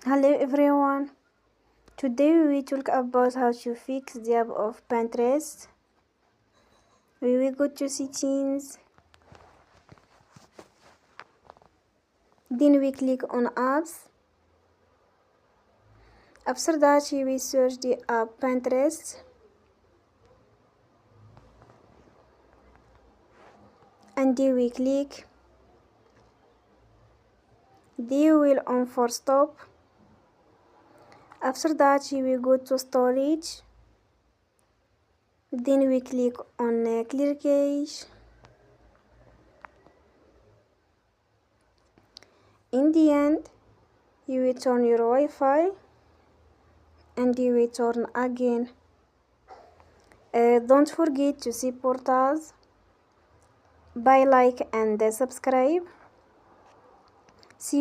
Hello everyone. Today we will talk about how to fix the app of Pinterest. We will go to settings. Then we click on apps. After that we search the app Pinterest. And then we click. Then we will on for stop. After that we go to storage. Then we click on clear cache. In the end, you will turn your Wi-Fi and you will turn again. Don't forget to support us by like and subscribe. See you.